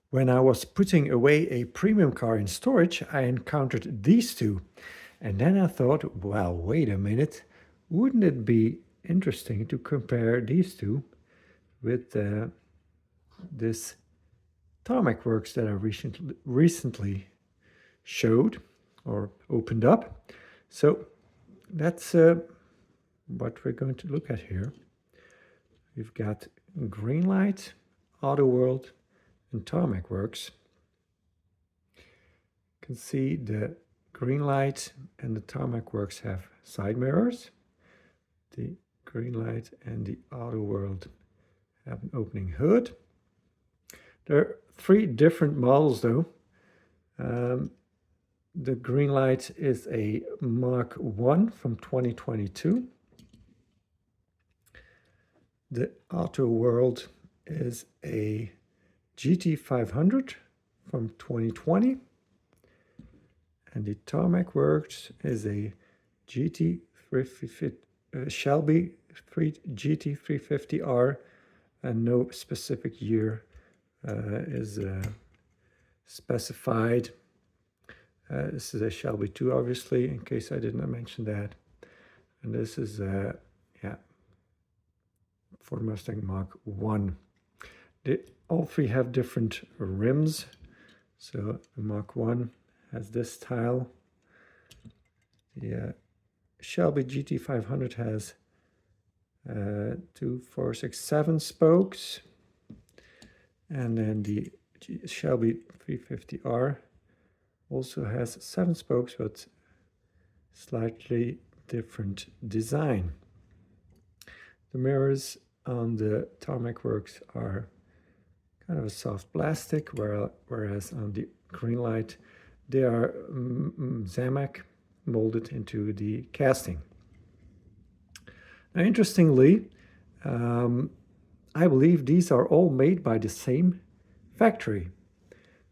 When I was putting away a premium car in storage, I encountered these two. And then I thought, well, wait a minute, wouldn't it be interesting to compare these two with this TARMAC WORKS that I recently showed or opened up. So that's what we're going to look at here. We've got GREENLIGHT, AutoWorld, and TARMAC WORKS. You can see the GREENLIGHT and the TARMAC WORKS have side mirrors. The GREENLIGHT and the AutoWorld have an opening hood. There are three different models though. The GREENLIGHT is a Mark 1 from 2022. The AutoWorld is a GT500 from 2020. And the TARMAC WORKS is a Shelby GT350R, and no specific year is specified. This is a Shelby 2, obviously, in case I did not mention that. And this is, Ford Mustang Mark 1. All three have different rims. So the Mark 1 has this style. The Shelby GT500 has 2, 4, 6, 7 spokes. And then the Shelby 350R also has 7 spokes, but slightly different design. The mirrors on the TARMAC WORKS are kind of a soft plastic, whereas on the GREENLIGHT they are Zamac molded into the casting. Now, interestingly, I believe these are all made by the same factory.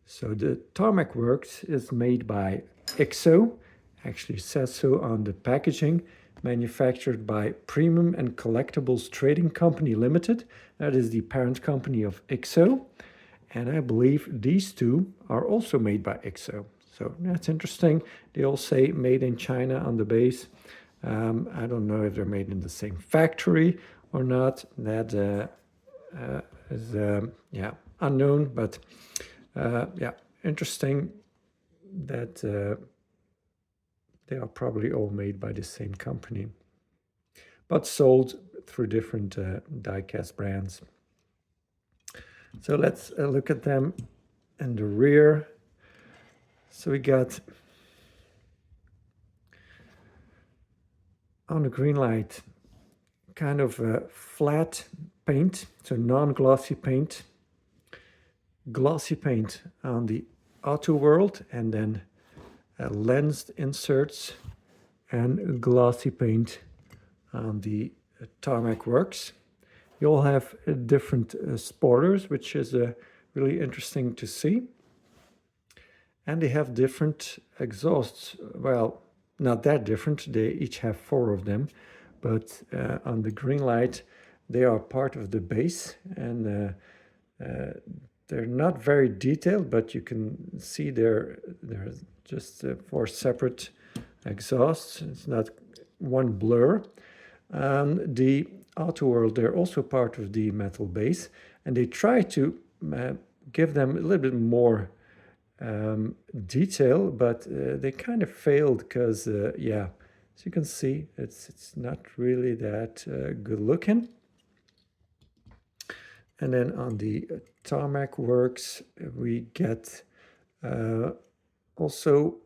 So the TARMAC WORKS is made by XO, actually says so on the packaging, manufactured by Premium and Collectibles Trading Company Limited. That is the parent company of XO. And I believe these two are also made by XO. So that's interesting. They all say made in China on the base. I don't know if they're made in the same factory or not. That is unknown, but interesting that they are probably all made by the same company, but sold through different diecast brands. So let's look at them in the rear. So we got on the GREENLIGHT kind of a flat paint, so non-glossy paint. Glossy paint on the AutoWorld, and then lensed inserts and glossy paint on the TARMAC WORKS. You all have different spoilers, which is really interesting to see. And they have different exhausts. Well, not that different. They each have 4 of them. But on the GREENLIGHT, they are part of the base. And they're not very detailed, but you can see they're just 4 separate exhausts. It's not one blur. The AutoWorld, they're also part of the metal base, and they try to give them a little bit more detail, but they kind of failed because, as you can see, it's not really that good looking. And then on the TARMAC WORKS, we get also,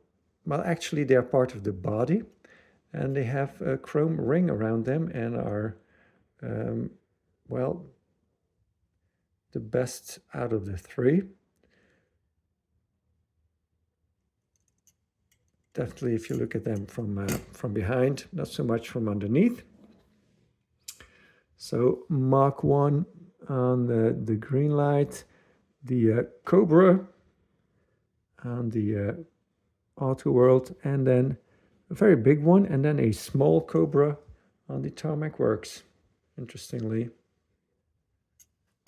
well, actually they are part of the body, and they have a chrome ring around them and are, well, the best out of the 3. Definitely if you look at them from behind, not so much from underneath. So Mark 1 on the GREENLIGHT, the Cobra on the AutoWorld, and then a very big one, and then a small Cobra on the TARMAC WORKS. Interestingly,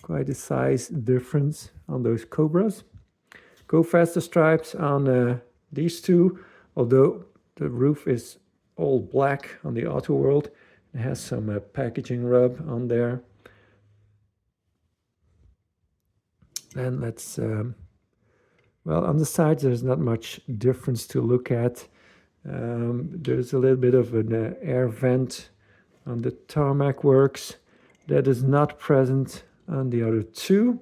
quite a size difference on those Cobras. go faster stripes on these two, although the roof is all black on the Auto World. It has some packaging rub on there. And let's, well, on the sides there's not much difference to look at. There's a little bit of an air vent on the Tarmac Works that is not present on the other two.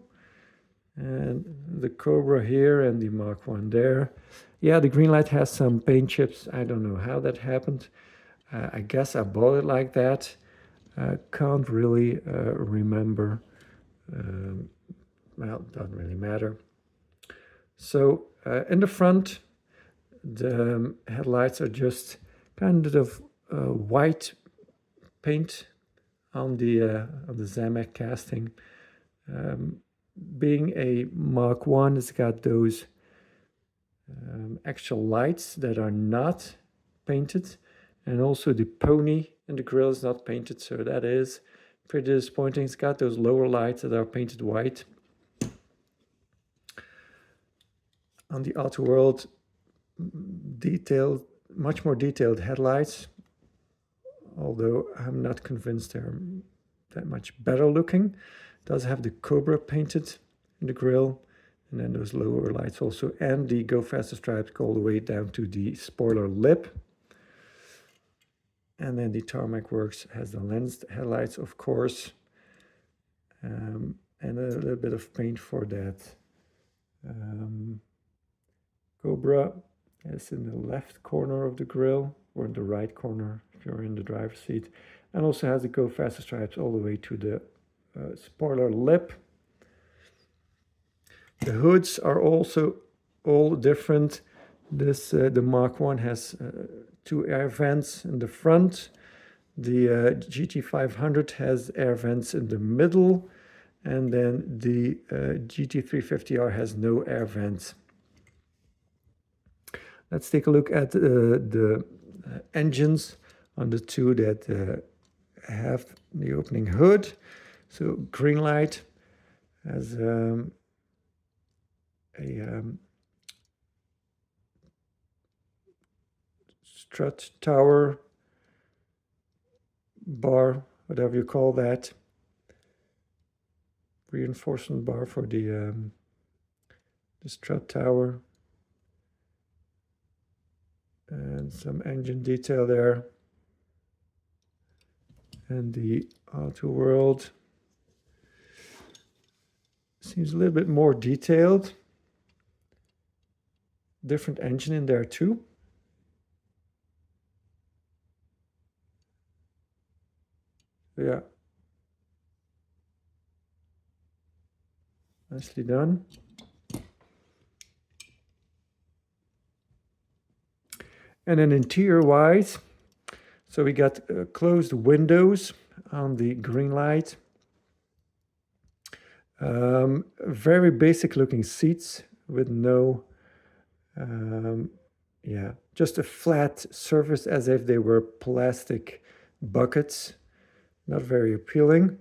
And the Cobra here and the Mark 1 there. Yeah, the Greenlight has some paint chips. I don't know how that happened. I guess I bought it like that. Can't really remember. Well, doesn't really matter. So in the front, the headlights are just kind of white paint on the Zamac casting. Being a Mark 1, it's got those actual lights that are not painted, and also the pony in the grille is not painted, so that is pretty disappointing. It's got those lower lights that are painted white. On the Auto World, much more detailed headlights, although I'm not convinced they're that much better looking. Does have the Cobra painted in the grille, and then those lower lights also, and the Go Faster stripes go all the way down to the spoiler lip. And then the Tarmac Works has the lensed headlights, of course, and a little bit of paint for that. Cobra is in the left corner of the grille, or in the right corner if you're in the driver's seat, and also has the Go Faster stripes all the way to the spoiler lip. The hoods are also all different. This the Mark 1 has 2 air vents in the front. The GT500 has air vents in the middle, and then the GT350R has no air vents. Let's take a look at the engines on the two that have the opening hood. So Greenlight has a strut tower bar, whatever you call that, reinforcement bar for the strut tower, and some engine detail there. And the Auto World seems a little bit more detailed. Different engine in there too. Yeah. Nicely done. And then interior-wise, so we got closed windows on the Greenlight. Very basic looking seats with no, yeah, just a flat surface as if they were plastic buckets. Not very appealing.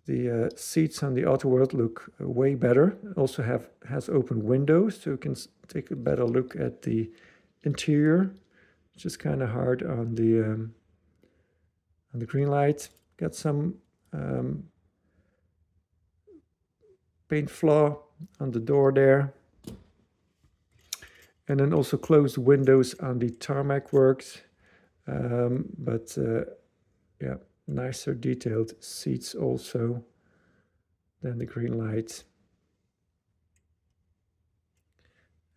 The seats on the Auto World look way better. Also has open windows, so you can take a better look at the interior, which is kind of hard on the Greenlight. Got some paint flaw on the door there. And then also closed windows on the Tarmac Works. But yeah, nicer detailed seats also than the Greenlight.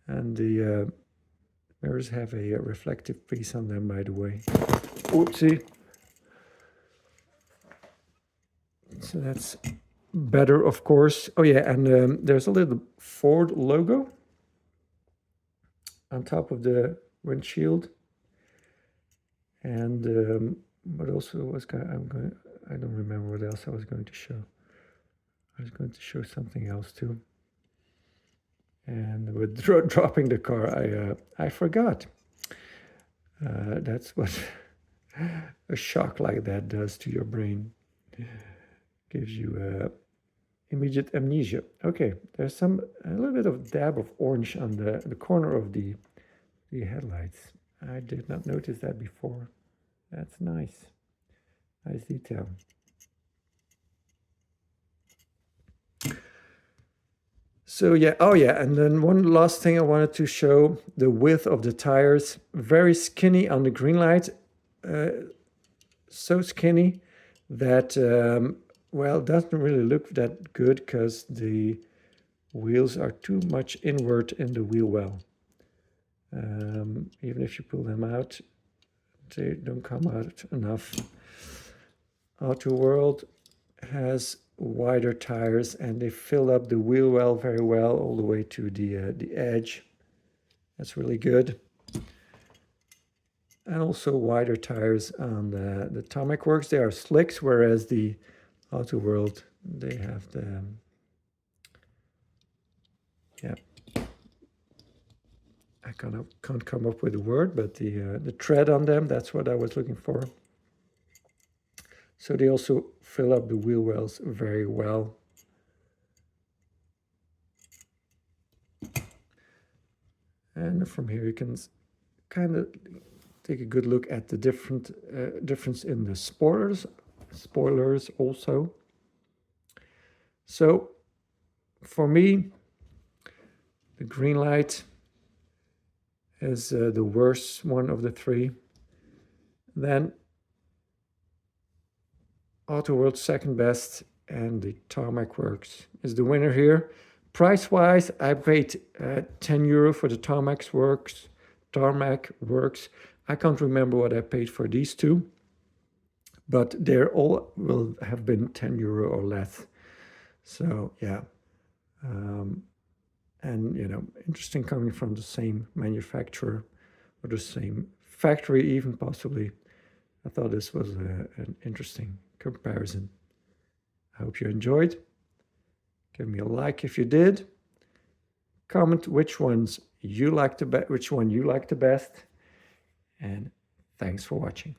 And the mirrors have a reflective piece on them, by the way. Oopsie. So that's better, of course. Oh yeah, and there's a little Ford logo on top of the windshield. And what also was I don't remember what else I was going to show. I was going to show something else too. And with dropping the car, I forgot. That's what a shock like that does to your brain. Gives you immediate amnesia. Okay, there's a little bit of dab of orange on the corner of the headlights. I did not notice that before. That's nice. Nice detail. So yeah, oh yeah, and then one last thing I wanted to show, the width of the tires. Very skinny on the Greenlight. So skinny that, well, it doesn't really look that good because the wheels are too much inward in the wheel well. Even if you pull them out, they don't come out enough. Auto World has wider tires and they fill up the wheel well very well all the way to the edge. That's really good. And also wider tires on the TARMAC WORKS. They are slicks, whereas the Auto World, they have the, yeah, I can't come up with a word, but the tread on them, that's what I was looking for. So they also fill up the wheel wells very well. And from here you can kind of take a good look at the difference in the spoilers also. So for me, the Greenlight is the worst one of the three. Then Auto World second best, and the TARMAC WORKS is the winner here. Price-wise, I paid €10 for the TARMAC WORKS. I can't remember what I paid for these two, but they're all will have been €10 or less. So yeah, and you know, interesting coming from the same manufacturer or the same factory even possibly. I thought this was an interesting comparison. I hope you enjoyed. Give me a like if you did. Comment which one you like the best, and thanks for watching.